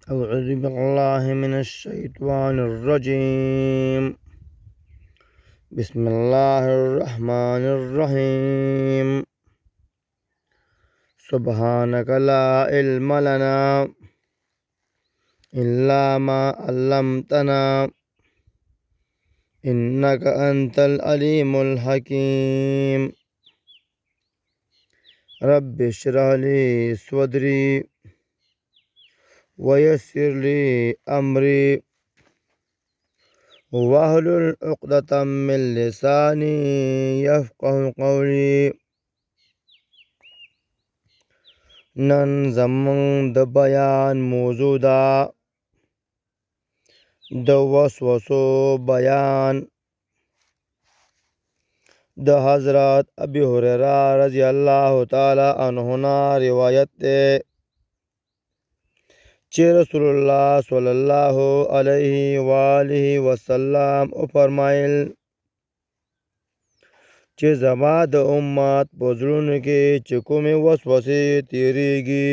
أعوذ بالله من الشيطان الرجيم. بسم الله الرحمن الرحيم. سبحانك لا علم لنا إلا ما علمتنا إنك أنت العليم الحكيم. رب اشرح لي صدري ويسر لي أمري واحلل عقدة من لساني يفقه قولي. نن زمون د بیان موضوع ده د وسوسو بیان. د حضرت ابی هریرہ رضی اللہ تعالی عنہ نا روایت ده چې رسول الله صلی الله علیه و آله وسلم فرمایل چې زما د امت په زړونو کې چې کومې وسوسې تیریږي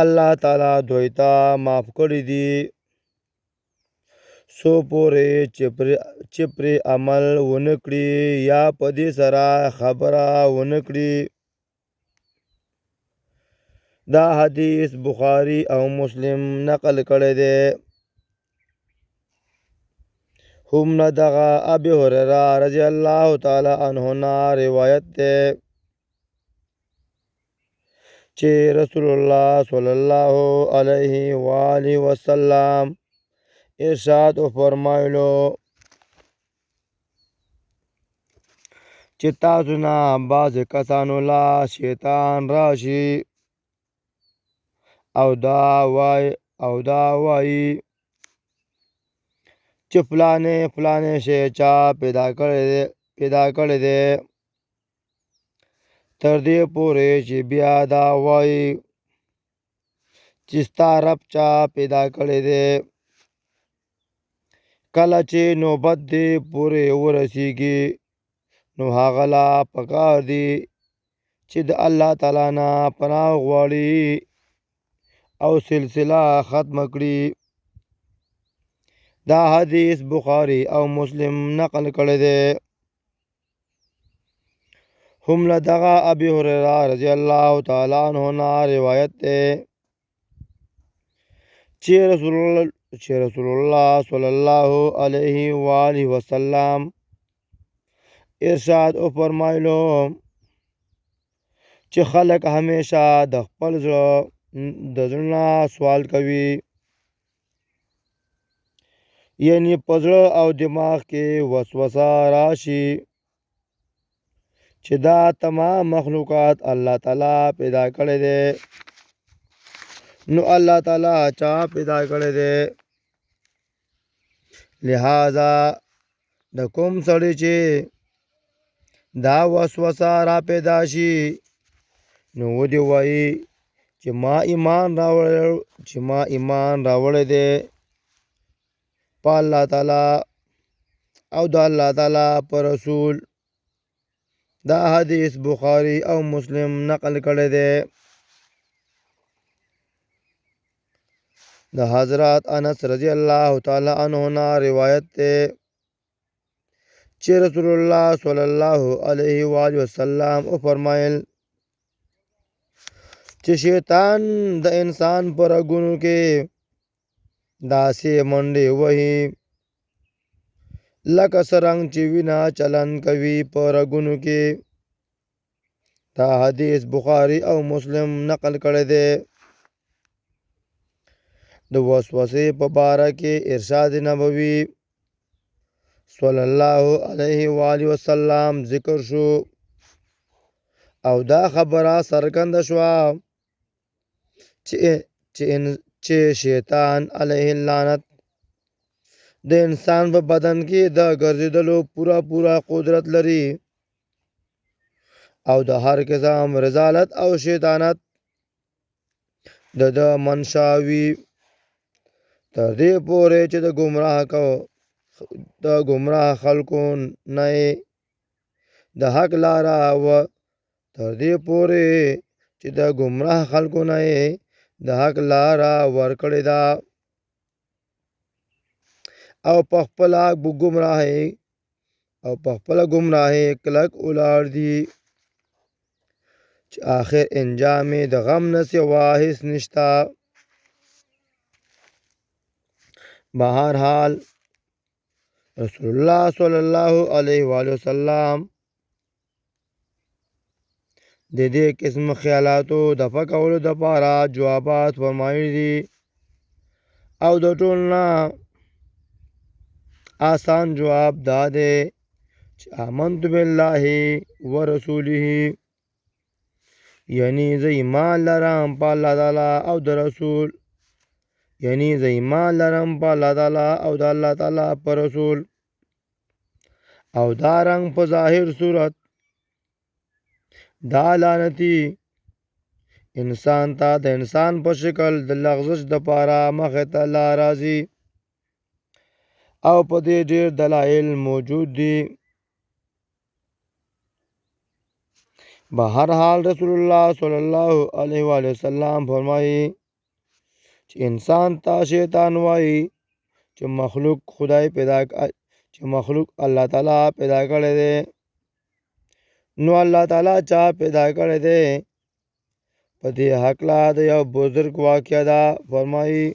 الله تعالی دوی ته معاف کړي دي څو پورې چې پرې عمل ونه کړي یا په دې سره خبره ونه کړي. دا حدیث بخاری او مسلم نقل کړی دی. هم نه دغه ابي هريره رضی الله تعالی عنه نا روایت دی چې رسول الله صلی الله علیه و آله وسلم ارشاد فرمایلو چې تاسو نه بعض کسانو لا شیطان راشي او دا وایي چې فلانه شی چا پیدا کړی دی تر دې پورې چې بیا دا وایي چې ستا رب چا پیدا کړی دی. کله چې نوبت دې پورې ورسیږي نو هغه لا پکار دي چې د الله تعالی نه پناه غواړي او سلسله ختم کړي. دا حدیث بخاری او مسلم نقل کړی دی. هم له دغه ابي هريره رضی الله تعالی عنہ نا روایت دی چې رسول الله صلی الله علیه و آله وسلم ارشاد فرمایلو چې خلق همیشه د خپل زړه سوال کوي یعنی پزړه او دماغ کې وسوسه راشي چې دا تمام مخلوقات الله تعالی پیدا کړی دی نو الله تعالی چا پیدا کړی دی. لہذا د کوم سړی چې دا وسوسه را پیدا شي نو ودی وایي چې ما ایمان راوړی دی په الله تعالی او د الله تعالی په رسول. دا حدیث بخاری او مسلم نقل کړی دی. د حضرت انس رضی الله تعالی عنہ نا روایت دی چې رسول الله صلی الله علیه و آله وسلم فرمایل چې شیطان د انسان پر رګونو کې داسې منډې وهي لکه سرنګ چې وینا چلن کوي په رګونو کې. دا حدیث بخاری او مسلم نقل کړی دی. د وسوسې په باره کې ارشاد نبوي صلی الله علیه و آله وسلم ذکر شو او دا خبره څرګنده شوه چې شیطان علیه اللعنت د انسان په بدن کې د ګرځېدلو پوره قدرت لري او د هر قسم رذالت او شیطانت د منشاوي تر دې پورې چې د گمراه خلکو نه د حق لاره و تر دې پورې چې د گمراه خلکو نه د حق لاره ورکړې ده او په خپله ګمراهۍ کلک ولاړ دي چې آخر انجام یې د غم نه سوا هېڅ نشته. بهرحال رسول الله صلی الله علیه وسلم د دې قسم خیالاتو دفع کولو دپاره جوابات فرمایلي دي او د ټولو نه آسان جواب دا دی چې آمنت بالله ورسوله، یعنی زه ایمان لرم په الله تعالی او د رسول، یعنی زه ایمان لرم په الله تعالی او د الله تعالی په رسول، او دا رنګ په ظاهر صورت دا لعنتي انسان ته د انسان په شکل د لغزش دپاره مخې ته لا راځي او په دې ډېر دلایل موجود دي. بهرحال رسول الله صلی الله علیه وسلم فرمایي چې انسان ته شیطان وایي چې مخلوق الله تعالی پیدا کړی دی. نو الله تعالی چا پیدا کړی دی؟ په دې هکله د یو بزرګ واقعه ده. فرمایي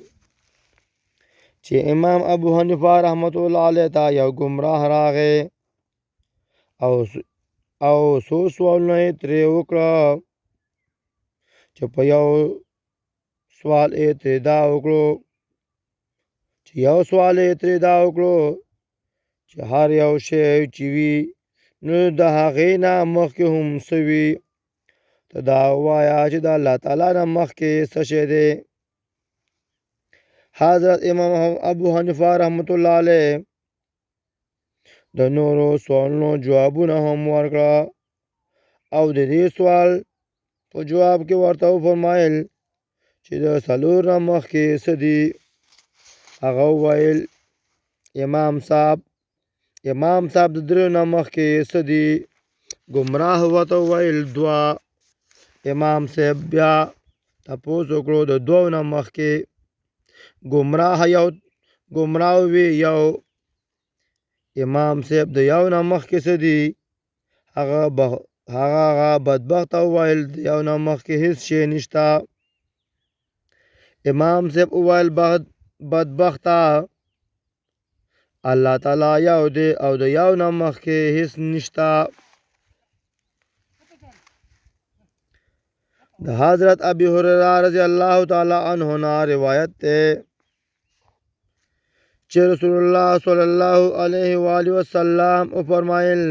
چې امام ابو حنیفه رحمت الله علیه ته یو ګمراه راغی او څو سوالونه یې ترې وکړه چې په یو سوال یې ترې دا وکړو چې هر یو شی چې وي نو د هغې نه مخکې هم څه وي، ته دا ووایه چې د الله تعالی نه مخکې څه شی دی. حضرت امام ابو حنیفه رحمت الله علیه د نورو سوالونو جوابونه هم ورکړه او د دې سوال په جواب کې ورته وفرمایل چې د 4 نه مخکې څه دي. هغه وویل امام صاحب د 3 نه مخکې څه دي؟ ګمراه ورته وویل 2. امام صاحب بیا تپوس وکړو د 2 نه مخکې؟ ګمراه وی 1. امام صاحب د 1 نه مخکې څه دي؟ هغه بدبخت وویل د 1 نه مخکې هیڅ شی نشته. امام صاحب وویل بدبخته، الله تعالی یو دی او د 1 نه مخکې هیڅ نشته. د حضرت ابي هريره رضی الله تعالی عنه نه روایت ده چې رسول الله صلی الله علیه وسلم فرمایل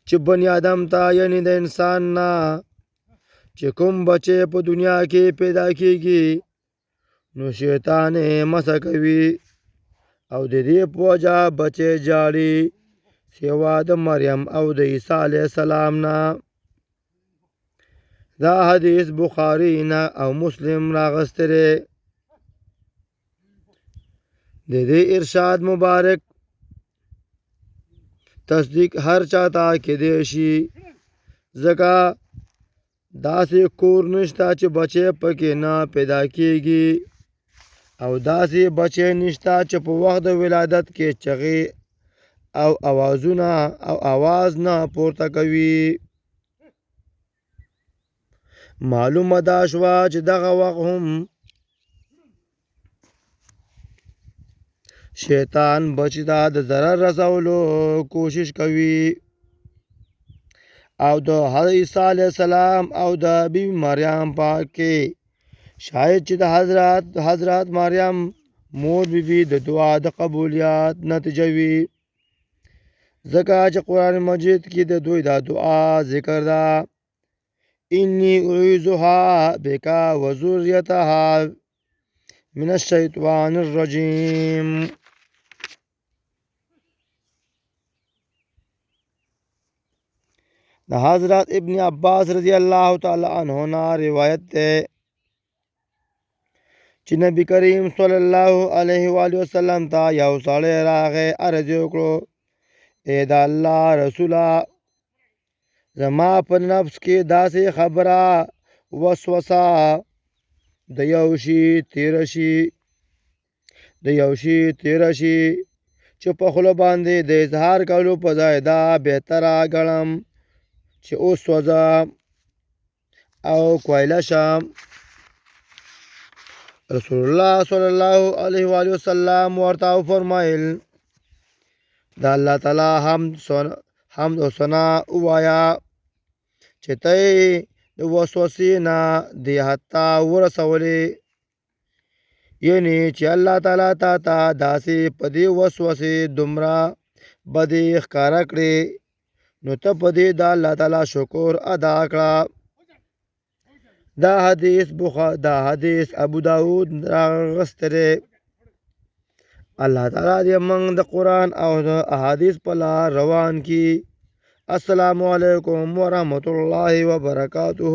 چې بنی آدم ته یعنی د انسان نه چې کوم بچی په دنیا کې پیدا کیږي نو شیطان یې مسه کوي او د دې په وجه بچی جاړي سوا د مریم او د عیسی علیه السلام نه. دا حدیث بخاری نه او مسلم راغستی دی. د دې ارشاد مبارک تصدیق هر چاته کېدی شي، ځکه داسې کور نشته چې بچی پکې نه پیدا کیږي او داسې بچی نشته چې په وخت د ولادت کې چغې او آواز نه پورته کوي. معلومه دا شوه چې دغه وخت هم شیطان بچی ته د ضرر رسولو کوشش کوي او د حضرت عیسی علیه السلام او د بیبي مریم پاک کې شاید چې د حضرت مریم مور بیبي د دعا د قبولیت نتیجه وي، ځکه چې قرآن مجید کې د دوی دا دعا ذکر ده انی اعوذها بک وذریتها من الشیطان الرجیم. د حضرت ابن عباس رضی الله تعالی عنہ نه روایت ده چې نبی کریم صلی الله علیه وسلم ته یو سړی راغی، عرض یې وکړو ای د الله رسوله، زما په نفس کې داسې خبره وسوسه د یو شي تېره شي چې په خوله باندې د اظهار کولو په ځای دا بهتره ګڼم چې وسوځم او کویله شم. رسول الله صلی الله علیه و آله وسلم ورته وفرمایل د الله تعالی حمد او ثنا ووایه چې ته د وسوسې نه دې حد ته ورسولې، یعنې چې الله تعالی تا ته داسې په دې وسوسې دومره بدې ښکاره کړې، نو ته په دې د الله تعالی شکر ادا کړه. دا حدیث ابو داود راغستی دی. الله تعالی دې موږ د قرآن او د احادیث په لار روان کړي. السلام علیکم ورحمة الله وبرکاته.